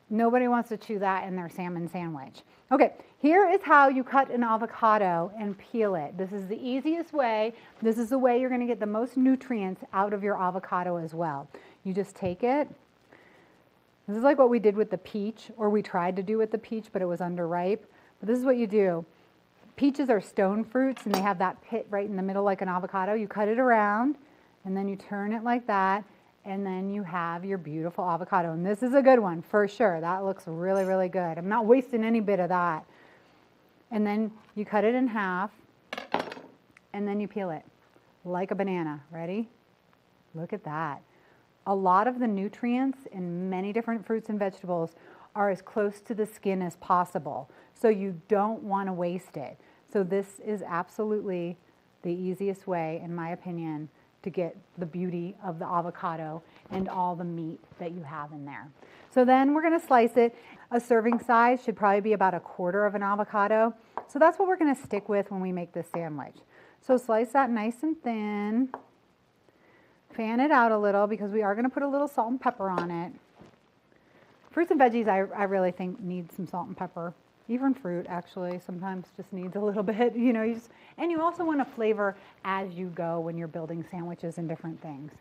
nobody wants to chew that in their salmon sandwich. Okay, here is how you cut an avocado and peel it. This is the easiest way. This is the way you're going to get the most nutrients out of your avocado as well. You just take it. This is like what we did with the peach, or we tried to do with the peach, but it was underripe. But this is what you do. Peaches are stone fruits, and they have that pit right in the middle like an avocado. You cut it around, and then you turn it like that, and then you have your beautiful avocado. And this is a good one, for sure. That looks really, really good. I'm not wasting any bit of that. And then you cut it in half, and then you peel it like a banana. Ready? Look at that. A lot of the nutrients in many different fruits and vegetables are as close to the skin as possible. So you don't want to waste it. So this is absolutely the easiest way, in my opinion, to get the beauty of the avocado and all the meat that you have in there. So then we're going to slice it. A serving size should probably be about 1/4 of an avocado. So that's what we're going to stick with when we make this sandwich. So slice that nice and thin. Fan it out a little because we are going to put a little salt and pepper on it. Fruits and veggies, I really think need some salt and pepper. Even fruit, actually, sometimes just needs a little bit. You know, and you also want to flavor as you go when you're building sandwiches and different things.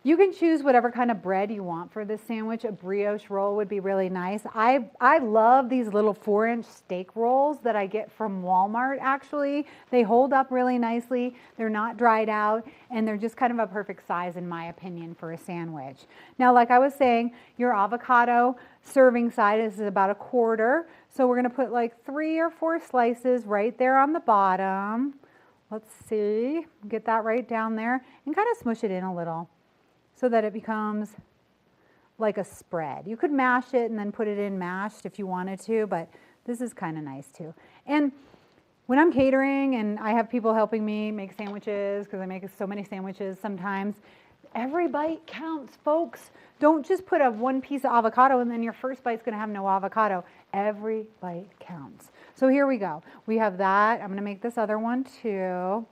You can choose whatever kind of bread you want for this sandwich. A brioche roll would be really nice. I love these little 4-inch steak rolls that I get from Walmart, actually. They hold up really nicely. They're not dried out, and they're just kind of a perfect size, in my opinion, for a sandwich. Now, like I was saying, your avocado serving size is about a quarter. So we're going to put like 3 or 4 slices right there on the bottom. Let's see. Get that right down there and kind of smush it in a little, so that it becomes like a spread. You could mash it and then put it in mashed if you wanted to, but this is kind of nice too. And when I'm catering and I have people helping me make sandwiches, because I make so many sandwiches sometimes, every bite counts, folks. Don't just put a 1 piece of avocado and then your first bite's gonna have no avocado. Every bite counts. So here we go. We have that. I'm gonna make this other one too.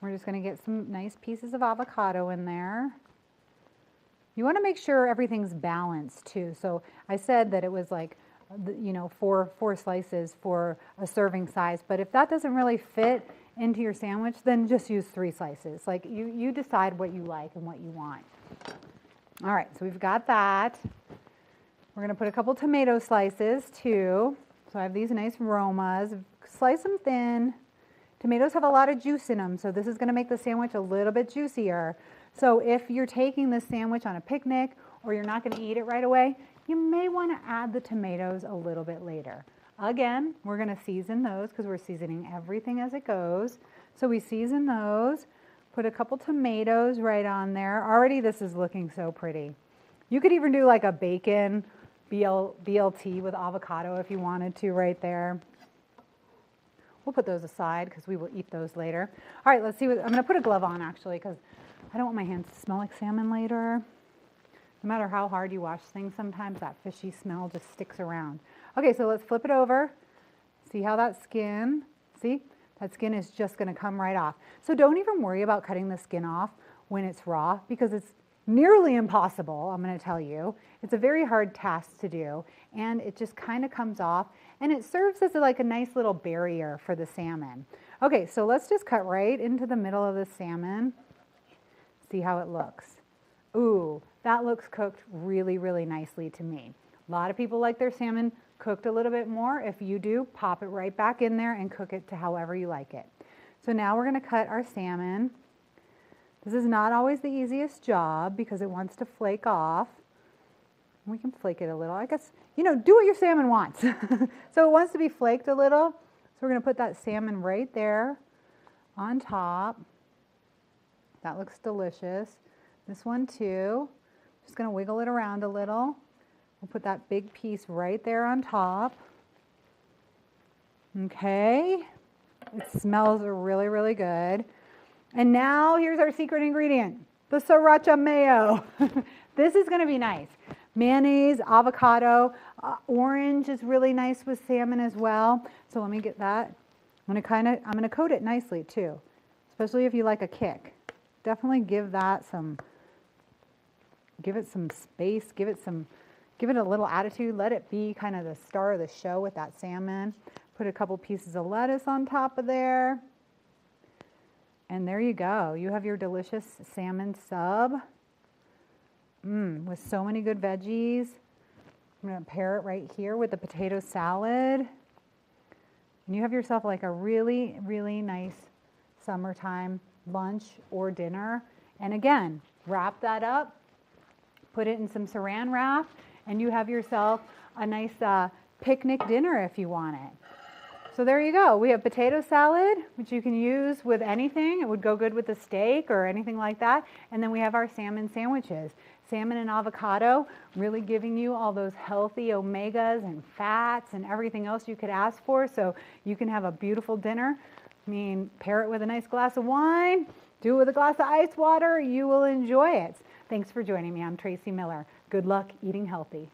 We're just gonna get some nice pieces of avocado in there. You want to make sure everything's balanced too. So I said that it was like, you know, four slices for a serving size. But if that doesn't really fit into your sandwich, then just use 3 slices. Like you decide what you like and what you want. All right, so we've got that. We're going to put a couple tomato slices too. So I have these nice Romas. Slice them thin. Tomatoes have a lot of juice in them, so this is going to make the sandwich a little bit juicier. So if you're taking this sandwich on a picnic or you're not going to eat it right away, you may want to add the tomatoes a little bit later. Again, we're going to season those because we're seasoning everything as it goes. So we season those, put a couple tomatoes right on there. Already this is looking so pretty. You could even do like a bacon BLT with avocado if you wanted to right there. We'll put those aside because we will eat those later. All right, let's see what, I'm going to put a glove on actually because I don't want my hands to smell like salmon later. No matter how hard you wash things, sometimes that fishy smell just sticks around. Okay, so let's flip it over. See how that skin, see? That skin is just going to come right off. So don't even worry about cutting the skin off when it's raw because it's nearly impossible, I'm going to tell you. It's a very hard task to do, and it just kind of comes off, and it serves as like a nice little barrier for the salmon. Okay, so let's just cut right into the middle of the salmon. See how it looks. Ooh, that looks cooked really, really nicely to me. A lot of people like their salmon cooked a little bit more. If you do, pop it right back in there and cook it to however you like it. So now we're going to cut our salmon. This is not always the easiest job because it wants to flake off. We can flake it a little. I guess, you know, do what your salmon wants. So it wants to be flaked a little. So we're going to put that salmon right there on top. That looks delicious. This one too. Just going to wiggle it around a little. We'll put that big piece right there on top. Okay. It smells really, really good. And now here's our secret ingredient, the sriracha mayo. This is going to be nice. Mayonnaise, avocado, orange is really nice with salmon as well. So let me get that. I'm going to coat it nicely too, especially if you like a kick. Definitely give it some space, give it a little attitude. Let it be kind of the star of the show with that salmon. Put a couple pieces of lettuce on top of there. And there you go. You have your delicious salmon sub. With so many good veggies. I'm going to pair it right here with the potato salad. And you have yourself like a really, really nice summertime lunch or dinner. And again, wrap that up, put it in some saran wrap, and you have yourself a nice picnic dinner if you want it. So there you go. We have potato salad, which you can use with anything. It would go good with a steak or anything like that. And then we have our salmon sandwiches. Salmon and avocado, really giving you all those healthy omegas and fats and everything else you could ask for. So you can have a beautiful dinner. I mean, pair it with a nice glass of wine, do it with a glass of ice water. You will enjoy it. Thanks for joining me. I'm Tracy Miller. Good luck eating healthy.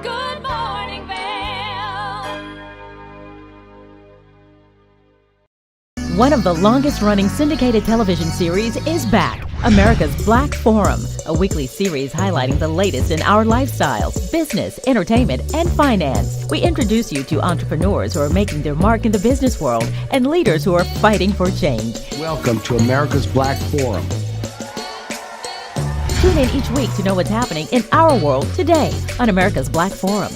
Good morning, Vail. One of the longest-running syndicated television series is back. America's Black Forum, a weekly series highlighting the latest in our lifestyles, business, entertainment, and finance. We introduce you to entrepreneurs who are making their mark in the business world and leaders who are fighting for change. Welcome to America's Black Forum. Tune in each week to know what's happening in our world today on America's Black Forum.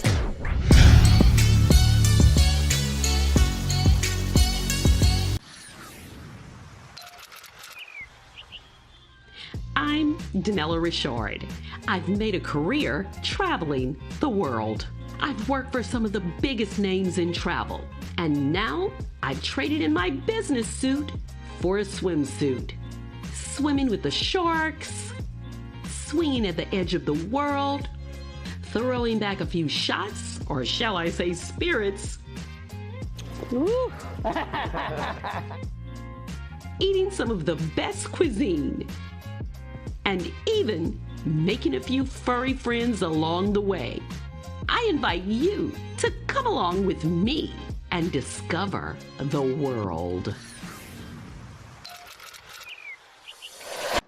I'm Danella Richard. I've made a career traveling the world. I've worked for some of the biggest names in travel, and now I've traded in my business suit for a swimsuit. Swimming with the sharks, swinging at the edge of the world, throwing back a few shots, or shall I say spirits, eating some of the best cuisine, and even making a few furry friends along the way. I invite you to come along with me and discover the world.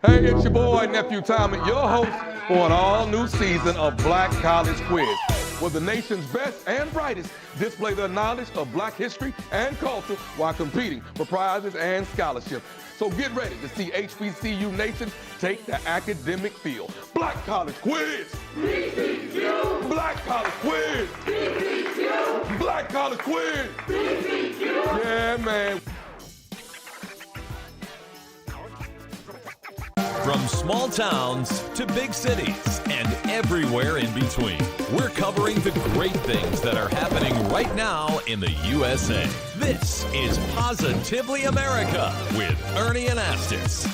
Hey, it's your boy, Nephew Tommy, your host for an all-new season of Black College Quiz, where the nation's best and brightest display their knowledge of Black history and culture while competing for prizes and scholarships. So get ready to see HBCU Nation take the academic field. Black College Quiz! BCQ! Black College Quiz! BCQ! Black College Quiz! BCQ! Yeah, man. From small towns to big cities and everywhere in between, we're covering the great things that are happening right now in the USA. This is Positively America with Ernie Anastas.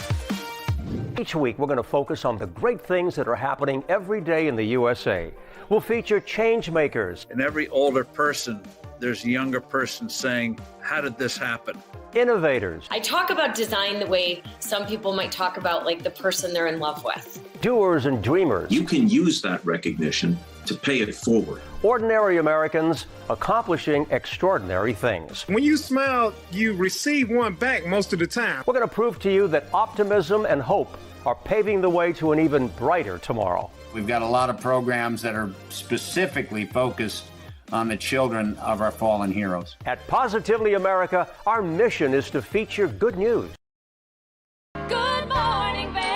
Each week, we're going to focus on the great things that are happening every day in the USA. We'll feature change makers. In every older person, there's a younger person saying, how did this happen? Innovators. I talk about design the way some people might talk about like the person they're in love with. Doers and dreamers. You can use that recognition to pay it forward. Ordinary Americans accomplishing extraordinary things. When you smile, you receive one back most of the time. We're going to prove to you that optimism and hope are paving the way to an even brighter tomorrow. We've got a lot of programs that are specifically focused on the children of our fallen heroes. At Positively America, our mission is to feature good news. Good morning, Vail.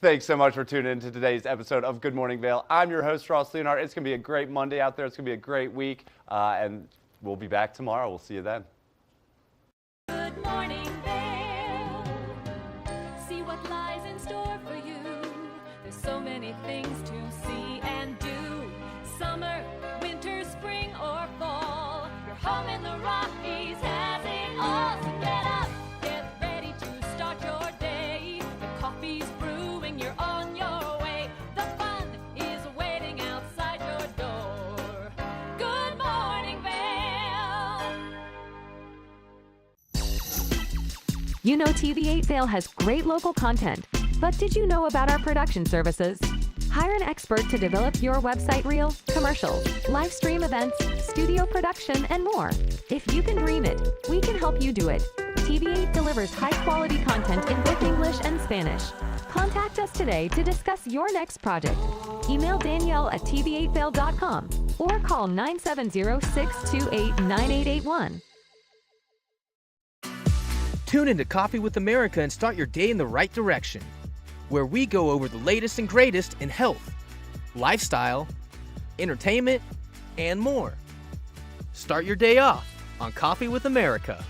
Thanks so much for tuning in to today's episode of Good Morning Vail. I'm your host, Ross Leonard. It's going to be a great Monday out there. It's going to be a great week, and we'll be back tomorrow. We'll see you then. Good morning, Vail. See what lies in store for you. There's so many things to see and do. Summer, winter, spring, or fall. Your home in the Rockies has it all. So get up, get ready to start your day. The coffee's brewing, you're on your way. The fun is waiting outside your door. Good morning, Vail. You know TV8 Vail has great local content, but did you know about our production services? Hire an expert to develop your website reel, commercials, live stream events, studio production, and more. If you can dream it, we can help you do it. TV8 delivers high-quality content in both English and Spanish. Contact us today to discuss your next project. Email Danielle at tv8vail.com or call 970-628-9881. Tune into Coffee with America and start your day in the right direction, where we go over the latest and greatest in health, lifestyle, entertainment, and more. Start your day off on Coffee with America.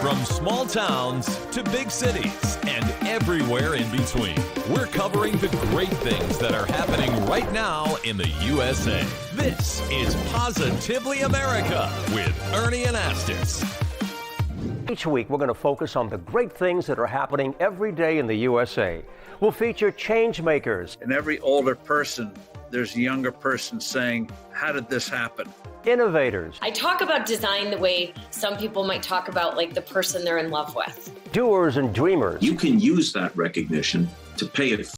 From small towns to big cities and everywhere in between, we're covering the great things that are happening right now in the USA. This is Positively America with Ernie Anastas. Each week, we're going to focus on the great things that are happening every day in the USA. We'll feature change makers. In every older person, there's a younger person saying, how did this happen? Innovators. I talk about design the way some people might talk about like the person they're in love with. Doers and dreamers. You can use that recognition to pay it